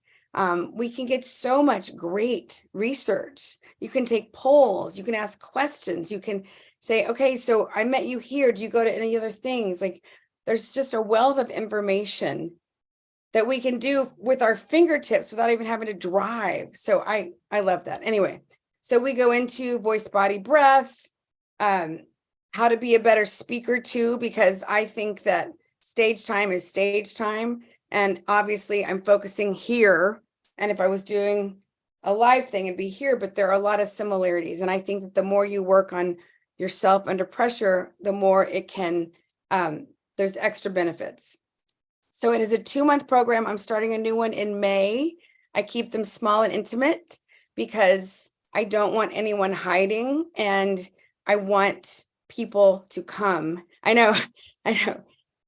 We can get so much great research. You can take polls, you can ask questions, you can say, okay, so I met you here. Do you go to any other things? Like, there's just a wealth of information that we can do with our fingertips without even having to drive. So I love that. Anyway, so we go into voice, body, breath, how to be a better speaker too, because I think that stage time is stage time. And obviously I'm focusing here. And if I was doing a live thing, it'd be here, but there are a lot of similarities. And I think that the more you work on yourself under pressure, the more it can, there's extra benefits. So it is a 2-month program. I'm starting a new one in May. I keep them small and intimate because I don't want anyone hiding, and I want people to come. I know,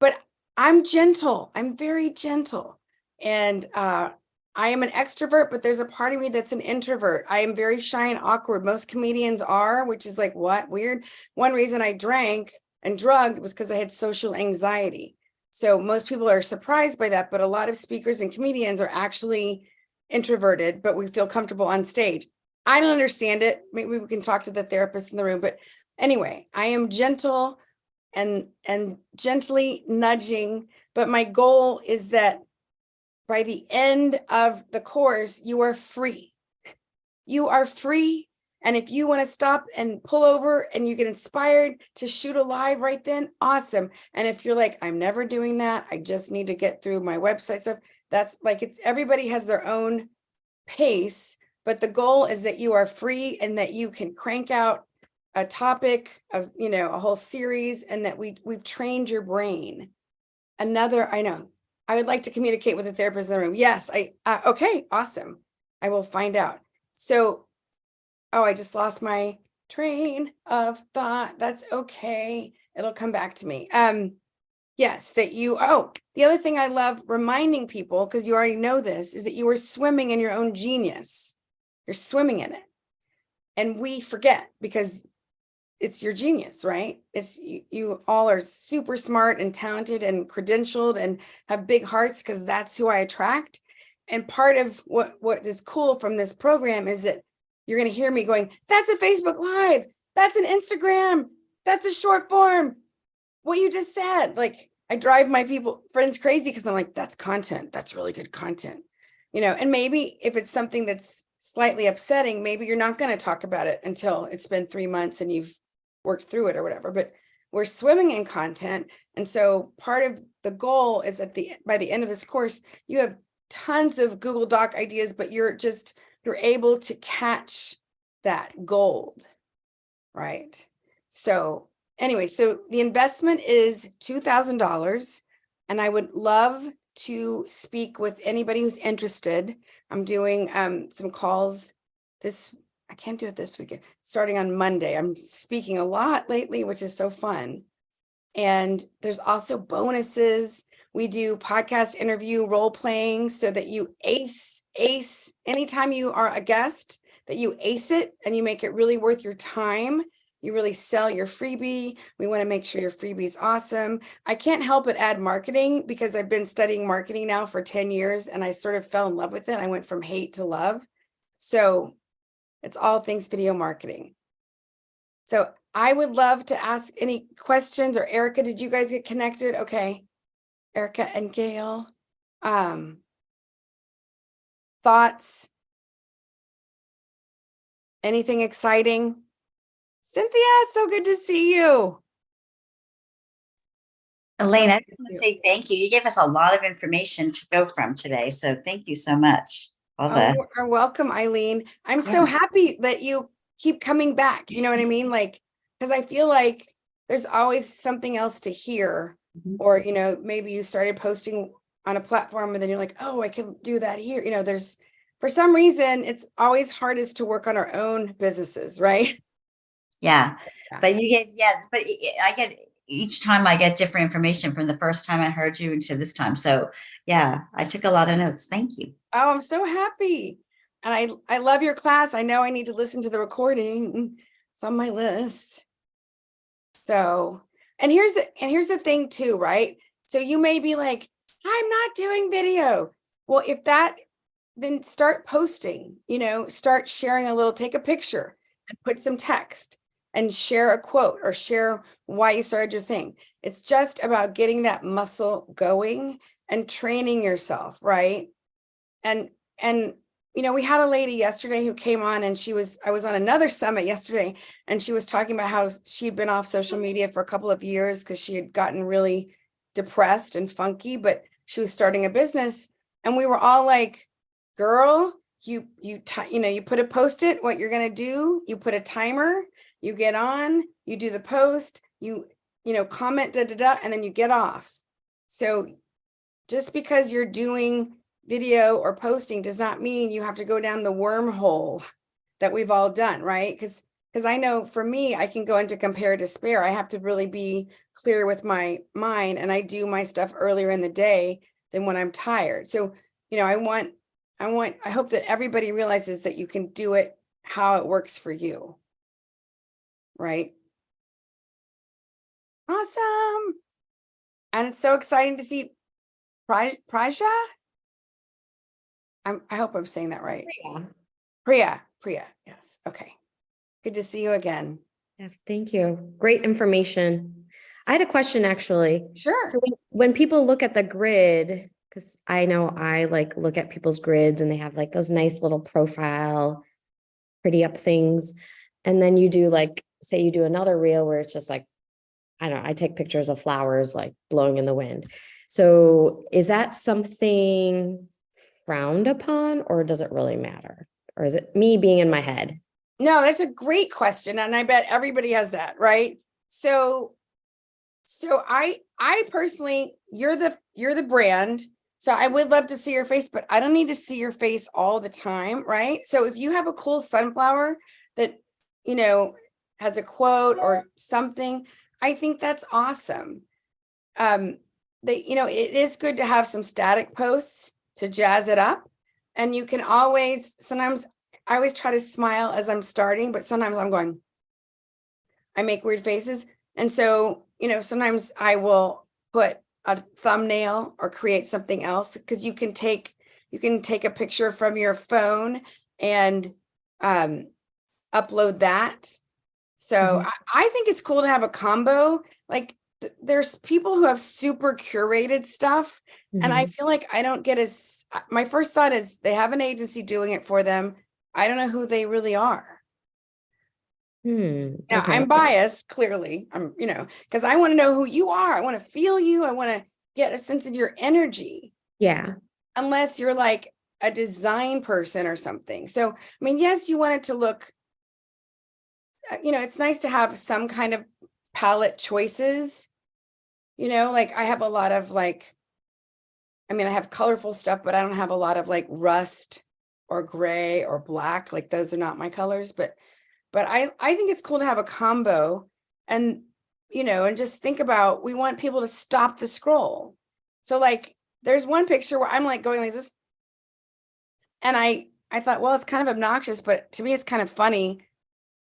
but I'm gentle. I'm very gentle. And I am an extrovert, but there's a part of me that's an introvert. I am very shy and awkward. Most comedians are, which is like, what? Weird. One reason I drank and drugged was because I had social anxiety. So most people are surprised by that, but a lot of speakers and comedians are actually introverted, but we feel comfortable on stage. I don't understand it. Maybe we can talk to the therapist in the room, but anyway, I am gentle and gently nudging, but my goal is that by the end of the course, you are free. You are free. And if you want to stop and pull over and you get inspired to shoot a live right then, awesome. And if you're like, I'm never doing that, I just need to get through my website stuff, that's like, it's everybody has their own pace, but the goal is that you are free and that you can crank out a topic of, a whole series, and that we've trained your brain. I know, I would like to communicate with a therapist in the room. Yes, okay, awesome. I will find out. So, I just lost my train of thought. That's okay. It'll come back to me. Yes, the other thing I love reminding people, because you already know this, is that you are swimming in your own genius. You're swimming in it. And we forget because it's your genius, right? It's you all are super smart and talented and credentialed and have big hearts, because that's who I attract. And part of what is cool from this program is that you're going to hear me going, that's a Facebook Live, that's an Instagram, that's a short form. What you just said, like, I drive my friends crazy because I'm like, that's content. That's really good content, and maybe if it's something that's slightly upsetting, maybe you're not going to talk about it until it's been 3 months and you've worked through it or whatever, but we're swimming in content. And so part of the goal is by the end of this course, you have tons of Google Doc ideas, but you're able to catch that gold, right? So anyway, so the investment is $2,000, and I would love to speak with anybody who's interested. I'm doing some calls I can't do it this weekend, starting on Monday. I'm speaking a lot lately, which is so fun. And there's also bonuses. We do podcast interview role playing so that you ace anytime you are a guest, that you ace it and you make it really worth your time. You really sell your freebie. We want to make sure your freebie is awesome. I can't help but add marketing because I've been studying marketing now for 10 years and I sort of fell in love with it. I went from hate to love. So it's all things video marketing. So I would love to ask any questions. Or Erica, did you guys get connected? Okay. Erica and Gail. Thoughts? Anything exciting? Cynthia, it's so good to see you. Elaine, I just want to say thank you. You gave us a lot of information to go from today. So thank you so much. You are welcome, Eileen. I'm so happy that you keep coming back. You know what I mean? Like, because I feel like there's always something else to hear. Or, maybe you started posting on a platform and then you're like, oh, I can do that here. There's, for some reason, it's always hardest to work on our own businesses, right? Yeah. But you get, but I get each time I get different information from the first time I heard you to this time. So yeah, I took a lot of notes. Thank you. Oh, I'm so happy. And I love your class. I know I need to listen to the recording. It's on my list. So, and here's the thing too, right? So you may be like, I'm not doing video. Well, if that, then start posting, start sharing a little, take a picture and put some text and share a quote or share why you started your thing. It's just about getting that muscle going and training yourself, right? And we had a lady yesterday who came on and I was on another summit yesterday and she was talking about how she'd been off social media for a couple of years because she had gotten really depressed and funky, but she was starting a business. And we were all like, girl, you put a post-it, what you're going to do, you put a timer, you get on, you do the post, you comment, and then you get off. So just because you're doing video or posting does not mean you have to go down the wormhole that we've all done, right? Because I know for me, I can go into compare despair. I have to really be clear with my mind, and I do my stuff earlier in the day than when I'm tired. So, I hope that everybody realizes that you can do it how it works for you. Right? Awesome. And it's so exciting to see Praja. I hope I'm saying that right. Priya. Yes. Okay. Good to see you again. Yes, thank you. Great information. I had a question actually. Sure. So when people look at the grid, because I know I look at people's grids and they have those nice little profile, pretty up things. And then you do say you do another reel where it's just I don't know, I take pictures of flowers blowing in the wind. So is that something frowned upon or does it really matter? Or is it me being in my head? No, that's a great question. And I bet everybody has that, right? So I personally, you're the brand. So I would love to see your face, but I don't need to see your face all the time, right? So if you have a cool sunflower that, has a quote or something, I think that's awesome. It is good to have some static posts to jazz it up. And you can sometimes I always try to smile as I'm starting, but sometimes I make weird faces. And so, sometimes I will put a thumbnail or create something else because you can take a picture from your phone and upload that. So I think it's cool to have a combo. There's people who have super curated stuff. And I feel like I don't get my first thought is they have an agency doing it for them. I don't know who they really are. Now, okay. I'm biased, clearly. I'm, because I want to know who you are. I want to feel you. I want to get a sense of your energy. Yeah. Unless you're a design person or something. So, yes, you want it to look, it's nice to have some kind of palette choices. I have a lot of I have colorful stuff, but I don't have a lot of rust or gray or black. Those are not my colors, but I think it's cool to have a combo and, and just think about, we want people to stop the scroll. So there's one picture where I'm going like this. And I thought, well, it's kind of obnoxious, but to me, it's kind of funny.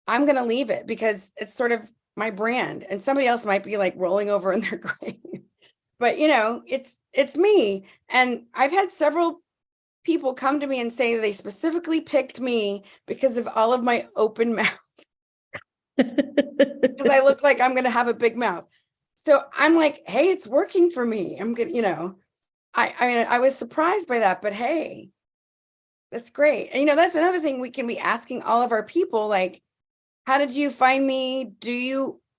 I'm going to leave it because it's sort of my brand and somebody else might be rolling over in their grave. But, it's me. And I've had several people come to me and say they specifically picked me because of all of my open mouth. Because I look like I'm going to have a big mouth. So I'm like, hey, it's working for me. I'm good. I was surprised by that, but hey, that's great. And, that's another thing we can be asking all of our people, how did you find me?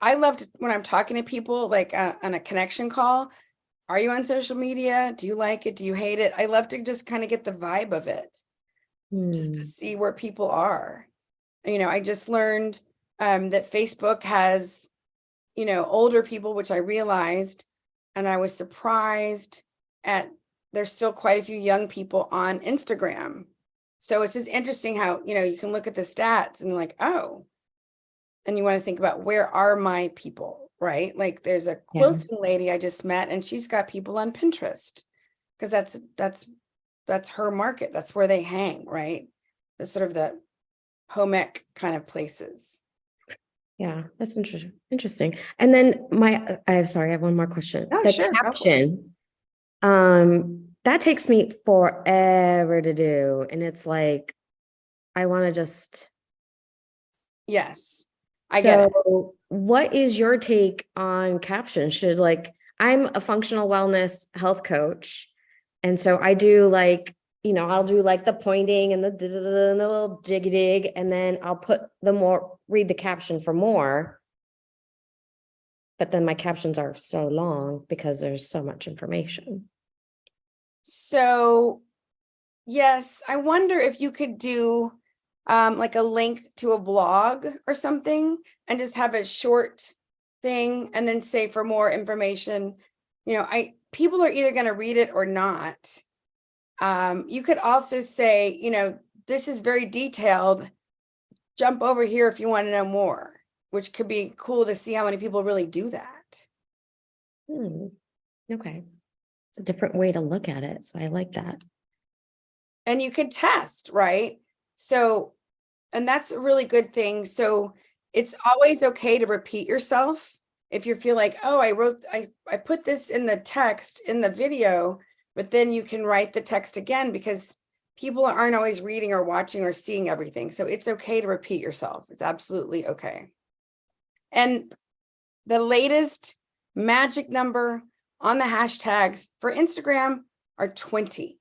I love when I'm talking to people, on a connection call, are you on social media? Do you like it? Do you hate it? I love to just kind of get the vibe of it, just to see where people are. I just learned that Facebook has, older people, which I realized, and I was surprised there's still quite a few young people on Instagram. So it's just interesting how, you can look at the stats and oh, and you want to think about where are my people, right? Like there's a Yeah. quilting lady I just met and she's got people on Pinterest because that's her market. That's where they hang, right? That's sort of the home ec kind of places. Yeah, that's interesting. Interesting. And then I'm sorry, I have one more question. Oh, The sure, go for it. caption, that takes me forever to do. And it's like, I want to just, Yes, I get it. so what is your take on captions? Should like, I'm a functional wellness health coach. And so I do like, I'll do like the pointing and the and the little jiggy dig, and then I'll read the caption for more. But then my captions are so long because there's so much information. So, yes, I wonder if you could do like a link to a blog or something and just have a short thing and then say for more information, people are either going to read it or not. You could also say, this is very detailed. Jump over here if you want to know more, which could be cool to see how many people really do that. Okay. It's a different way to look at it. So I like that. And you could test, right? So, and that's a really good thing. So it's always okay to repeat yourself. If you feel like, oh, I put this in the text in the video, but then you can write the text again because people aren't always reading or watching or seeing everything. So it's okay to repeat yourself. It's absolutely okay. And the latest magic number on the hashtags for Instagram are 20.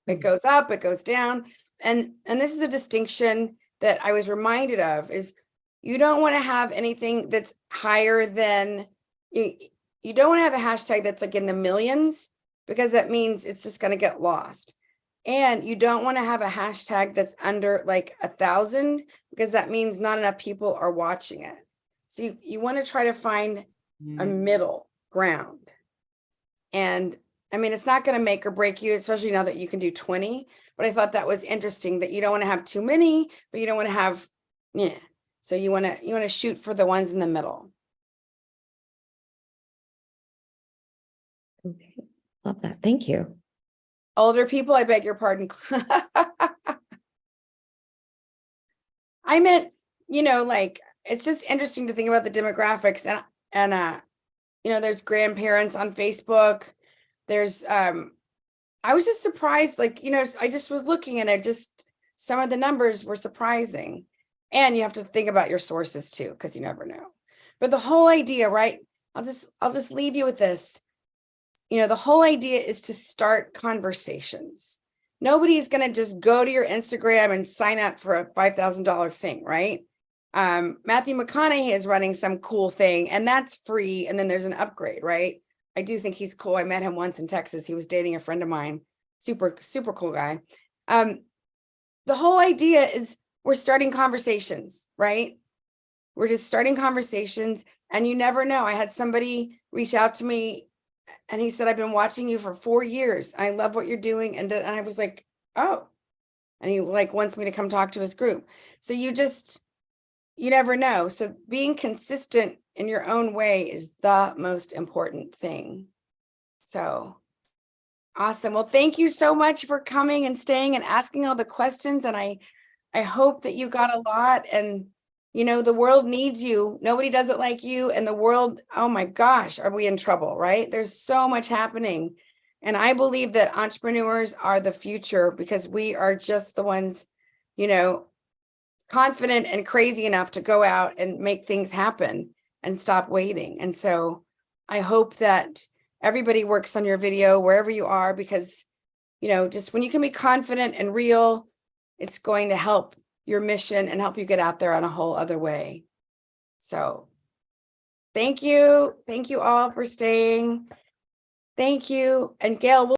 It goes up, it goes down. And this is a distinction that I was reminded of is you don't want to have anything that's higher than, you don't want to have a hashtag that's like in the millions because that means it's just going to get lost. And you don't want to have a hashtag that's under like 1,000 because that means not enough people are watching it. So you want to try to find a middle ground. And I mean, it's not going to make or break you, especially now that you can do 20. But I thought that was interesting that you don't want to have too many, but you don't want to have, So you want to shoot for the ones in the middle. Okay. Love that. Thank you. Older people, I beg your pardon. I meant, like it's just interesting to think about the demographics and there's grandparents on Facebook. There's I was just surprised, like, I just was looking and some of the numbers were surprising. And you have to think about your sources too, because you never know. But the whole idea, right? I'll just leave you with this. The whole idea is to start conversations. Nobody's going to just go to your Instagram and sign up for a $5,000 thing, right? Matthew McConaughey is running some cool thing and that's free. And then there's an upgrade, right? I do think he's cool. I met him once in Texas. He was dating a friend of mine. Super, super cool guy. The whole idea is we're starting conversations, right? We're just starting conversations and you never know. I had somebody reach out to me and he said, I've been watching you for 4 years. I love what you're doing. And I was like, oh, and he like wants me to come talk to his group. So you never know. So being consistent in your own way is the most important thing. So awesome. Well, thank you so much for coming and staying and asking all the questions. And I hope that you got a lot. And, the world needs you. Nobody does it like you. And the world, oh my gosh, are we in trouble, right? There's so much happening. And I believe that entrepreneurs are the future because we are just the ones, confident and crazy enough to go out and make things happen and stop waiting. And so I hope that everybody works on your video wherever you are, because, just when you can be confident and real, it's going to help your mission and help you get out there on a whole other way. So thank you. Thank you all for staying. Thank you. And Gail,